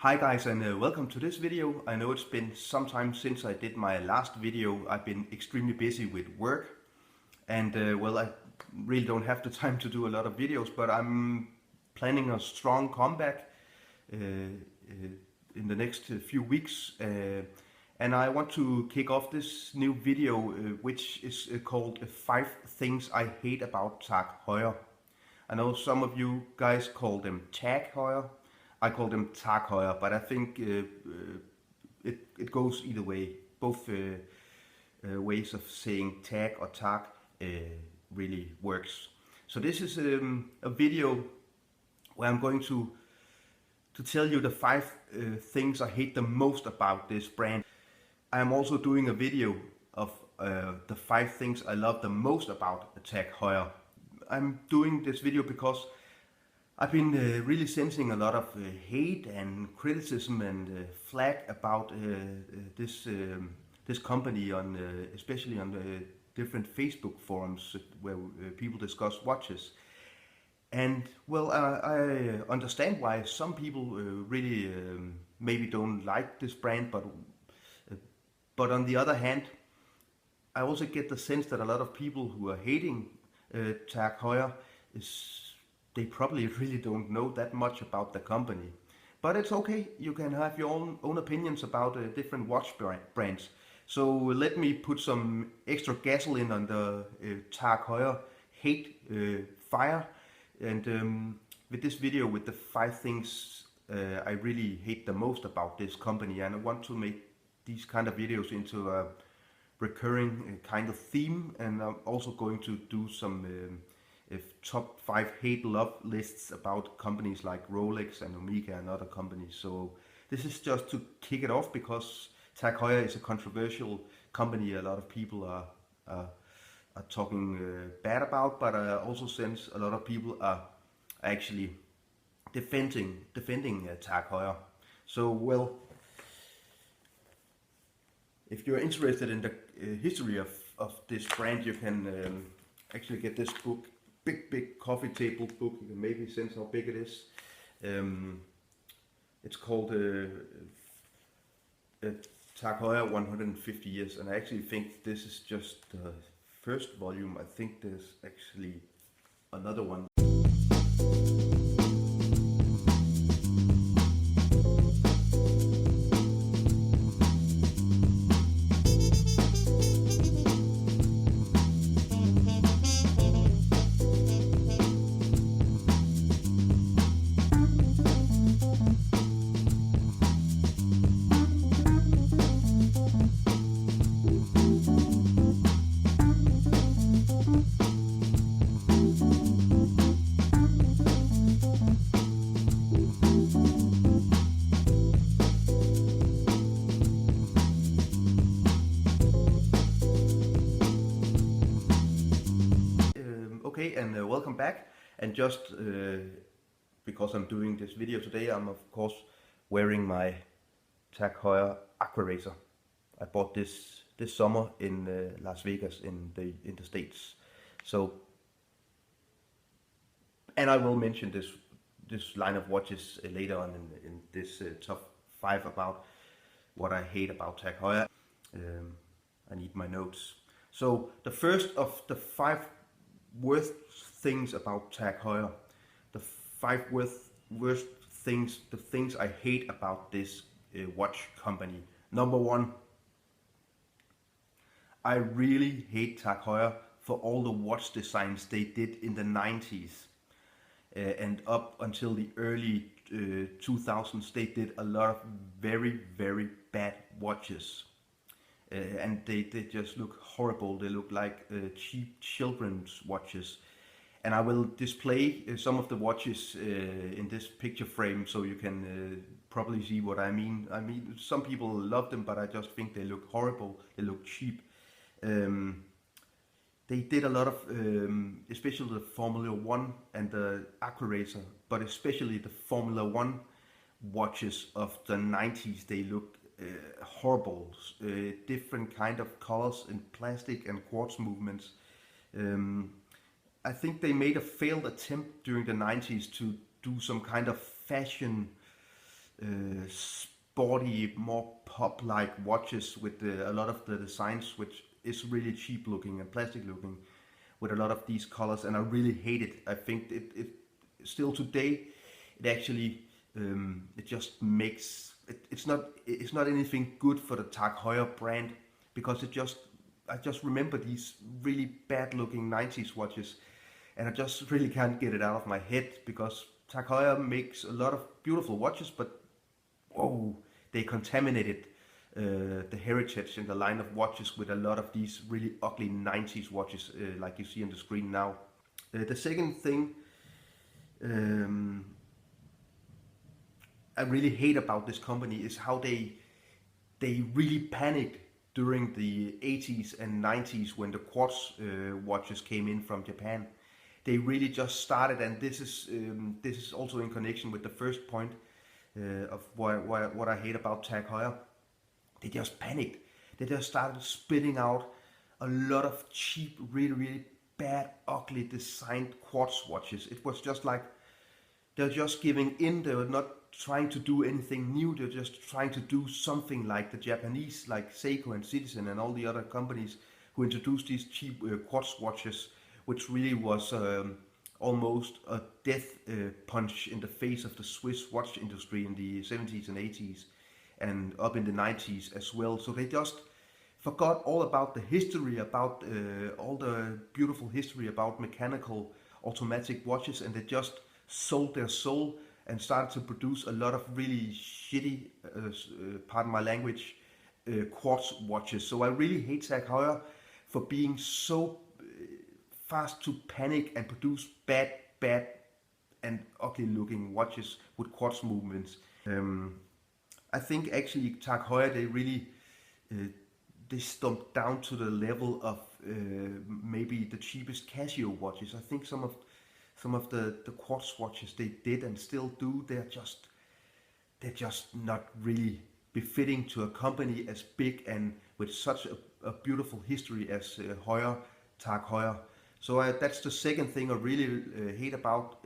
Hi guys, and welcome to this video. I know it's been some time since I did my last video. I've been extremely busy with work and well, I really don't have the time to do a lot of videos, but I'm planning a strong comeback in the next few weeks, and I want to kick off this new video which is called 5 Things I Hate About TAG Heuer. I know some of you guys call them TAG Heuer. I call them TAG Heuer, but I think it goes either way. Both ways of saying tag or tag really works. So this is a video where I'm going to tell you the 5 things I hate the most about this brand. I am also doing a video of the 5 things I love the most about TAG Heuer. I'm doing this video because I've been really sensing a lot of hate and criticism and flag about this company on especially on the different Facebook forums where people discuss watches. And well, I understand why some people really maybe don't like this brand, but on the other hand, I also get the sense that a lot of people who are hating TAG Heuer they probably really don't know that much about the company. But it's okay, you can have your own opinions about different watch brands. So let me put some extra gasoline on the TAG Heuer hate fire. And with this video, with the 5 things I really hate the most about this company, and I want to make these kind of videos into a recurring kind of theme. And I'm also going to do some top 5 hate love lists about companies like Rolex and Omega and other companies. So this is just to kick it off because TAG Heuer is a controversial company. A lot of people are talking bad about, but I also sense a lot of people are actually defending TAG Heuer. So well, if you're interested in the history of this brand, you can actually get this book. Big coffee table book. You can maybe sense how big it is. It's called TAG Heuer 150 Years, and I actually think this is just the first volume. I think there's actually another one. Okay, and welcome back. And just because I'm doing this video today, I'm of course wearing my TAG Heuer Aqua Racer. I bought this summer in Las Vegas in the States. So, and I will mention this line of watches later on in this top 5 about what I hate about TAG Heuer. I need my notes. So the first of the 5 worst things about TAG Heuer, the 5 worst things, the things I hate about this watch company. Number 1, I really hate TAG Heuer for all the watch designs they did in the 90s and up until the early 2000s. They did a lot of very bad watches. And they just look horrible. They look like cheap children's watches. And I will display some of the watches in this picture frame so you can probably see what I mean. I mean, some people love them, but I just think they look horrible. They look cheap. They did a lot of, especially the Formula 1 and the Aqua Racer, but especially the Formula 1 watches of the 90s. They look horrible, different kind of colors in plastic and quartz movements. I think they made a failed attempt during the 90s to do some kind of fashion sporty, more pop-like watches with a lot of the designs, which is really cheap looking and plastic looking, with a lot of these colors, and I really hate it. I think it still today, it actually it just makes it's not anything good for the TAG Heuer brand, because I just remember these really bad looking 90s watches, and I just really can't get it out of my head, because TAG Heuer makes a lot of beautiful watches, but oh, they contaminated the heritage in the line of watches with a lot of these really ugly 90s watches, like you see on the screen now. The second thing I really hate about this company is how they really panicked during the 80s and 90s when the quartz watches came in from Japan. They really just started, and this is also in connection with the first point of what I hate about TAG Heuer. They just panicked. They just started spitting out a lot of cheap, really, really bad, ugly designed quartz watches. It was just like they're just giving in. They were not trying to do anything new. They're just trying to do something like the Japanese, like Seiko and Citizen and all the other companies who introduced these cheap quartz watches, which really was almost a death punch in the face of the Swiss watch industry in the 70s and 80s and up in the 90s as well. So they just forgot all about the history, about all the beautiful history about mechanical automatic watches, and they just sold their soul and started to produce a lot of really shitty, pardon my language, quartz watches. So I really hate TAG Heuer for being so fast to panic and produce bad and ugly looking watches with quartz movements. I think actually TAG Heuer, they really they stumped down to the level of maybe the cheapest Casio watches. I think some of the quartz watches they did and still do, they're just not really befitting to a company as big and with such a beautiful history as TAG Heuer. So that's the second thing I really hate about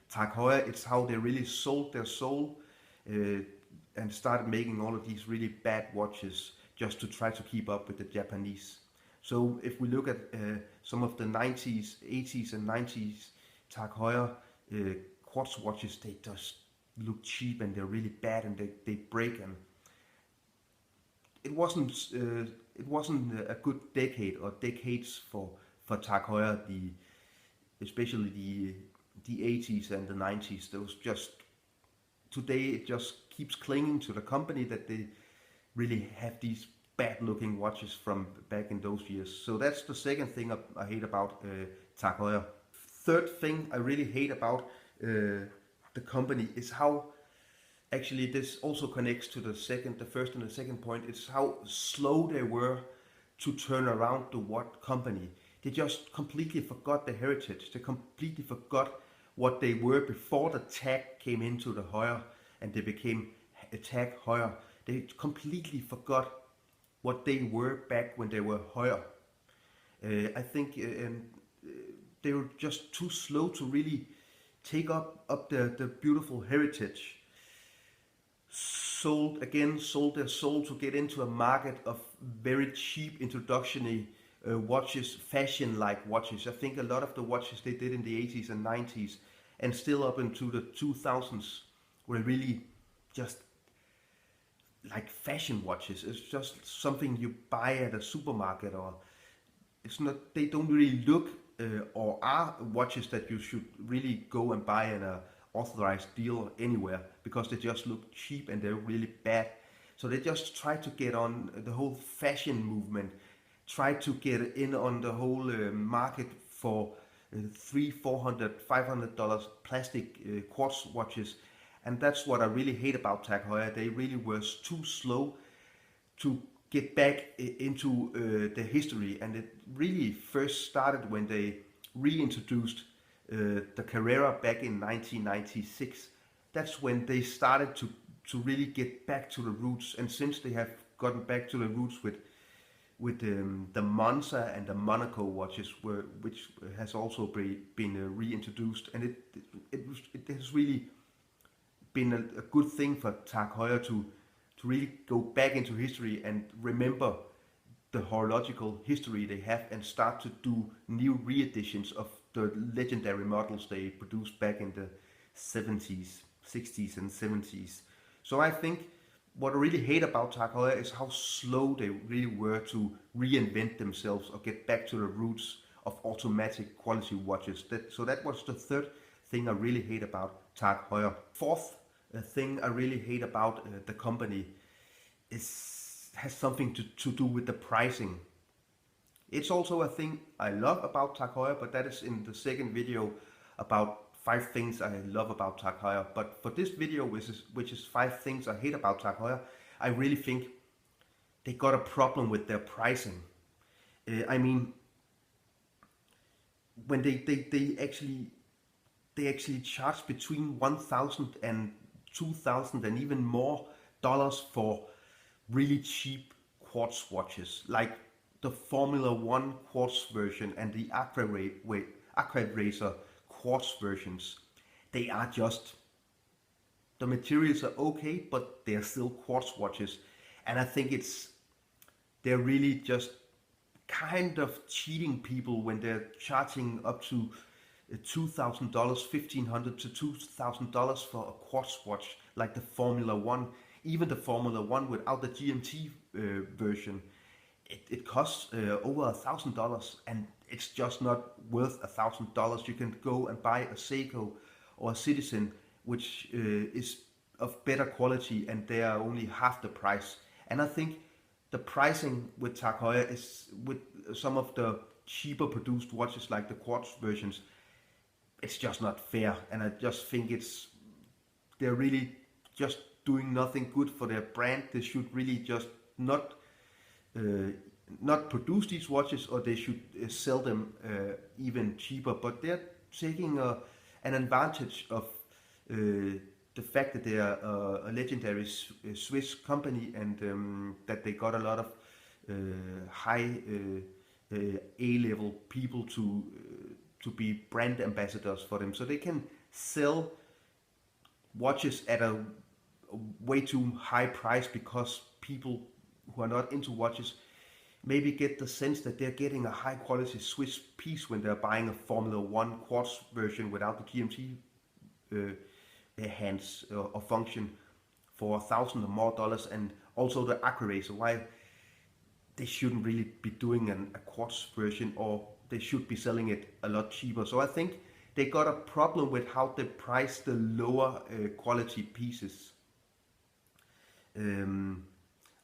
TAG Heuer. It's how they really sold their soul and started making all of these really bad watches just to try to keep up with the Japanese. So if we look at some of the 90s, 80s and 90s TAG Heuer quartz watches, they just look cheap and they're really bad and they break, and it wasn't a good decade or decades for TAG Heuer, especially the 80s and the 90s. Those just today it just keeps clinging to the company that they really have these bad looking watches from back in those years. So that's the second thing I hate about TAG Heuer. Third thing I really hate about the company is how, actually this also connects to the first and the second point, it's how slow they were to turn around the what company. They just completely forgot the heritage. They completely forgot what they were before the tag came into the Heuer and they became a TAG Heuer. They completely forgot what they were back when they were Heuer. I think they were just too slow to really take up the beautiful heritage. Sold their soul to get into a market of very cheap introductory watches, fashion-like watches. I think a lot of the watches they did in the 80s and 90s and still up into the 2000s were really just like fashion watches. It's just something you buy at a supermarket, or it's not. They don't really look or are watches that you should really go and buy in a authorized deal anywhere, because they just look cheap and they're really bad. So they just try to get on the whole fashion movement, try to get in on the whole market for $300, $400, $500 plastic quartz watches. And that's what I really hate about TAG Heuer. They really were too slow to get back into the history, and it really first started when they reintroduced the Carrera back in 1996. That's when they started to really get back to the roots, and since they have gotten back to the roots with the Monza and the Monaco watches, which has also been reintroduced, and it has really been a good thing for TAG Heuer to really go back into history and remember the horological history they have and start to do new re-editions of the legendary models they produced back in the 70s, 60s and 70s. So I think what I really hate about TAG Heuer is how slow they really were to reinvent themselves or get back to the roots of automatic quality watches. So that was the third thing I really hate about TAG Heuer. Fourth thing I really hate about the company has something to do with the pricing. It's also a thing I love about TAG Heuer, but that is in the second video about 5 things I love about TAG Heuer. But for this video, which is 5 things I hate about TAG Heuer, I really think they got a problem with their pricing. I mean, when they actually charge between $1,000 and $2,000 and even more dollars for really cheap quartz watches, like the Formula One quartz version and the Aquaracer quartz versions. They are just, the materials are okay, but they're still quartz watches, and I think they're really just kind of cheating people when they're charging up to $2,000, $1,500 to $2,000 for a quartz watch like the Formula One. Even the Formula One without the GMT version, it costs over $1,000, and it's just not worth $1,000. You can go and buy a Seiko or a Citizen, which is of better quality, and they are only half the price. And I think the pricing with TAG Heuer is, with some of the cheaper produced watches like the quartz versions, it's just not fair. And I just think they're really just doing nothing good for their brand. They should really just not produce these watches, or they should sell them even cheaper. But they're taking an advantage of the fact that they are a legendary Swiss company, and that they got a lot of high A-level people to be brand ambassadors for them, so they can sell watches at a way too high price, because people who are not into watches maybe get the sense that they're getting a high quality Swiss piece when they're buying a Formula One quartz version without the GMT hands or function for $1,000 or more dollars. And also the Aquaracer, why they shouldn't really be doing a quartz version, or they should be selling it a lot cheaper. So I think they got a problem with how they price the lower quality pieces.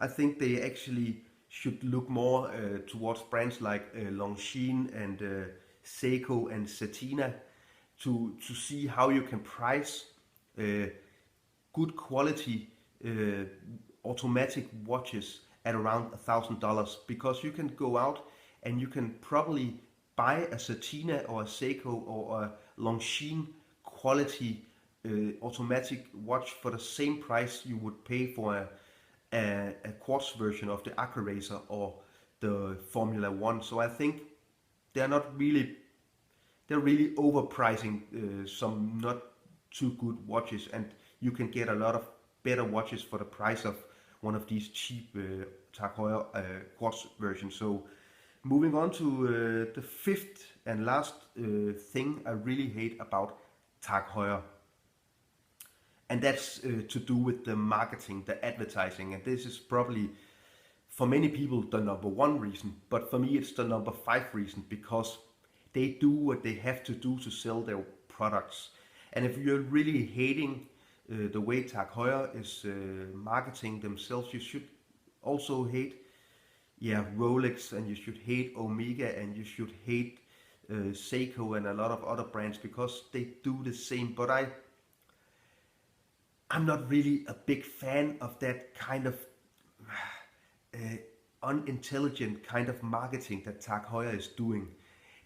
I think they actually should look more towards brands like Longines and Seiko and Cetina to see how you can price good quality automatic watches at around $1,000, because you can go out and you can probably buy a Cetina or a Seiko or a Longines quality automatic watch for the same price you would pay for a quartz version of the Aquaracer or the Formula One. So I think they're really overpricing some not too good watches, and you can get a lot of better watches for the price of one of these cheap TAG Heuer quartz versions. So moving on to the fifth and last thing I really hate about TAG Heuer, and that's to do with the marketing, the advertising. And this is probably for many people the number 1 reason, but for me it's the number 5 reason, because they do what they have to do to sell their products. And if you're really hating the way TAG Heuer is marketing themselves, you should also hate Rolex, and you should hate Omega, and you should hate Seiko and a lot of other brands, because they do the same. But I'm not really a big fan of that kind of unintelligent kind of marketing that TAG Heuer is doing.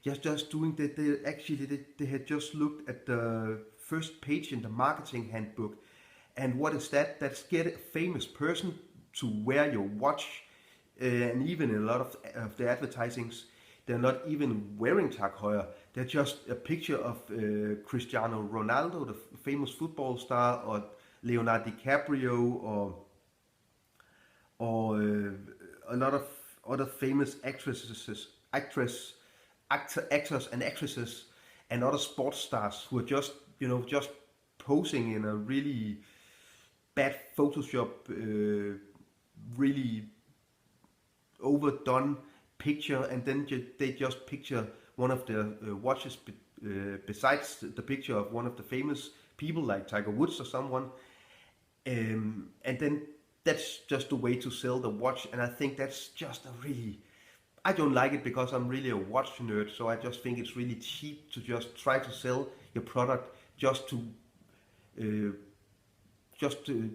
Just doing that. They had just looked at the first page in the marketing handbook, and what is that? That's get a famous person to wear your watch, and even in a lot of the advertisings, they're not even wearing TAG Heuer. They're just a picture of Cristiano Ronaldo, the famous football star, or Leonardo DiCaprio or a lot of other famous actors and actresses, and other sports stars who are just just posing in a really bad Photoshop, really overdone picture, and then they just picture one of the watches besides the picture of one of the famous people like Tiger Woods or someone, and then that's just a way to sell the watch. And I think that's just a really, I don't like it because I'm really a watch nerd, so I just think it's really cheap to just try to sell your product uh,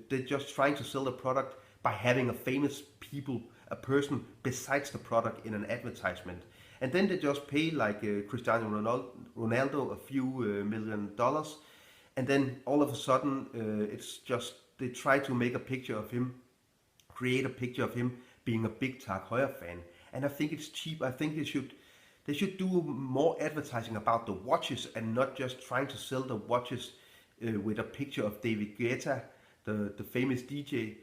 they're just trying to sell the product by having a famous a person besides the product in an advertisement. And then they just pay like Cristiano Ronaldo a few $1 million, and then all of a sudden it's just they try to make a picture of him, create a picture of him being a big TAG Heuer fan. And I think it's cheap. I think they should do more advertising about the watches and not just trying to sell the watches with a picture of David Guetta, the famous DJ,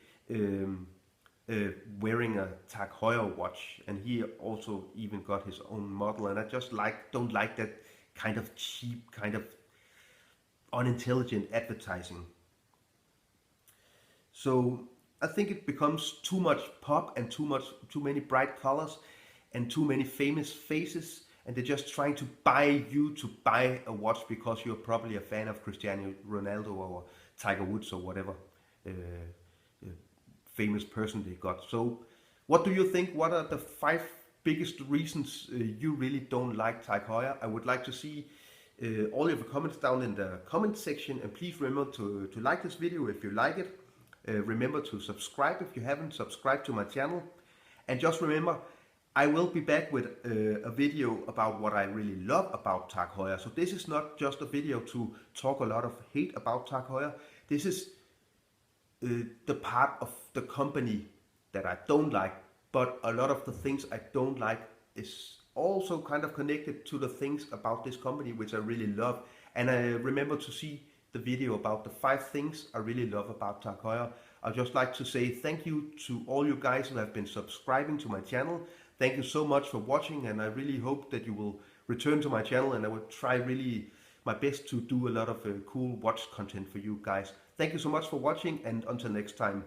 wearing a TAG Heuer watch, and he also even got his own model. And I just don't like that kind of cheap, kind of unintelligent advertising. So I think it becomes too much pop and too many bright colors and too many famous faces, and they're just trying to buy you to buy a watch because you're probably a fan of Cristiano Ronaldo or Tiger Woods or whatever famous person they got. So what do you think? What are the 5 biggest reasons you really don't like TAG Heuer? I would like to see all of your comments down in the comment section, and please remember to like this video if you like it. Remember to subscribe if you haven't subscribed to my channel, and just remember, I will be back with a video about what I really love about TAG Heuer. So this is not just a video to talk a lot of hate about TAG Heuer. This is the part of the company that I don't like, but a lot of the things I don't like is also kind of connected to the things about this company which I really love. And I remember to see the video about the 5 things I really love about TAG Heuer. I'd just like to say thank you to all you guys who have been subscribing to my channel. Thank you so much for watching, and I really hope that you will return to my channel, and I will try really my best to do a lot of cool watch content for you guys. Thank you so much for watching, and until next time.